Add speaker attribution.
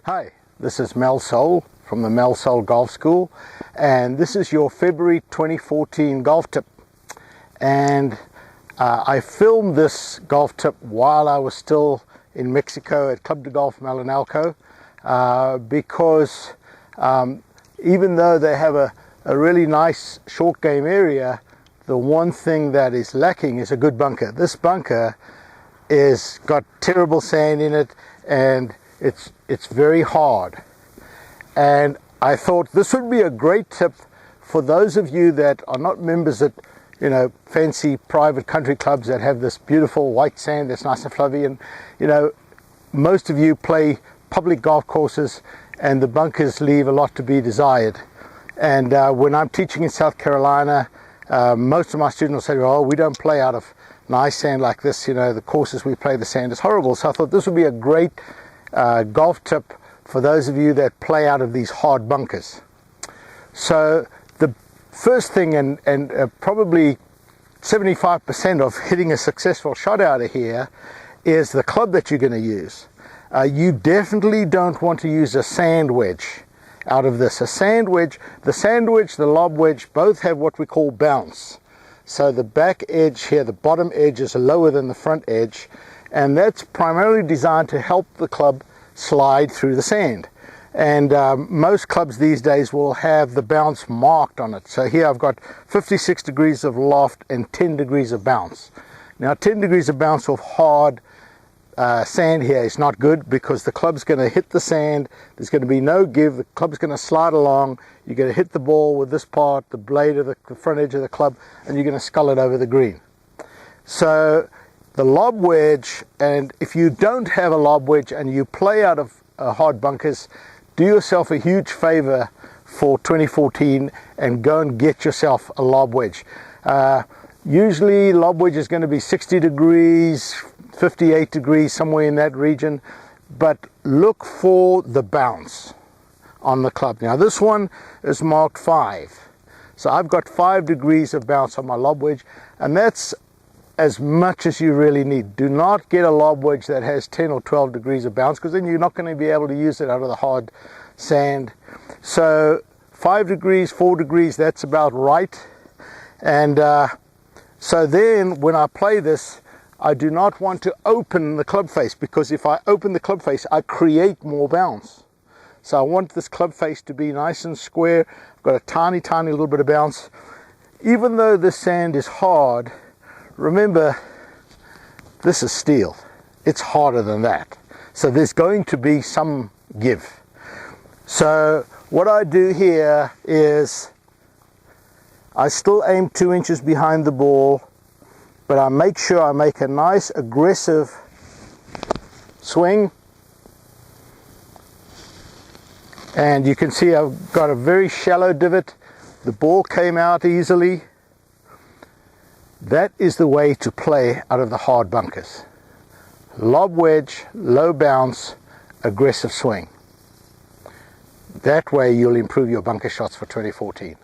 Speaker 1: Hi, this is Mel Sole from the Mel Sole Golf School, and this is your February 2014 golf tip. And I filmed this golf tip while I was still in Mexico at Club de Golf Malinalco, because even though they have a really nice short game area, the one thing that is lacking is a good bunker. This bunker is got terrible sand in it, and it's very hard. And I thought this would be a great tip for those of you that are not members at fancy private country clubs that have this beautiful white sand that's nice and fluffy. And most of you play public golf courses and the bunkers leave a lot to be desired. And when I'm teaching in South Carolina, most of my students will say, oh, we don't play out of nice sand like this, the courses we play, the sand is horrible. So I thought this would be a great golf tip for those of you that play out of these hard bunkers. So the first thing, and probably 75% of hitting a successful shot out of here, is the club that you're going to use. You definitely don't want to use a sand wedge out of this. A sand wedge, the lob wedge, both have what we call bounce. So the back edge here, the bottom edge, is lower than the front edge, and that's primarily designed to help the club slide through the sand. And most clubs these days will have the bounce marked on it. So here I've got 56 degrees of loft and 10 degrees of bounce. Now 10 degrees of bounce off hard sand here is not good, because the club's going to hit the sand, there's going to be no give, the club's going to slide along, you're going to hit the ball with this part, the blade of the front edge of the club, and you're going to scull it over the green. So the lob wedge, and if you don't have a lob wedge and you play out of hard bunkers, do yourself a huge favor for 2014 and go and get yourself a lob wedge. Usually lob wedge is going to be 60 degrees, 58 degrees, somewhere in that region, but look for the bounce on the club. Now this one is marked 5, so I've got 5 degrees of bounce on my lob wedge, and that's as much as you really need. Do not get a lob wedge that has 10 or 12 degrees of bounce, because then you're not going to be able to use it out of the hard sand. So 5 degrees, 4 degrees, that's about right. And so then when I play this, I do not want to open the club face, because if I open the club face, I create more bounce. So I want this club face to be nice and square. I've got a tiny, tiny little bit of bounce. Even though this sand is hard, remember, this is steel. It's harder than that. So there's going to be some give. So what I do here is I still aim 2 inches behind the ball, but I make sure I make a nice aggressive swing. And you can see I've got a very shallow divot. The ball came out easily. That is the way to play out of the hard bunkers. Lob wedge, low bounce, aggressive swing. That way you'll improve your bunker shots for 2014.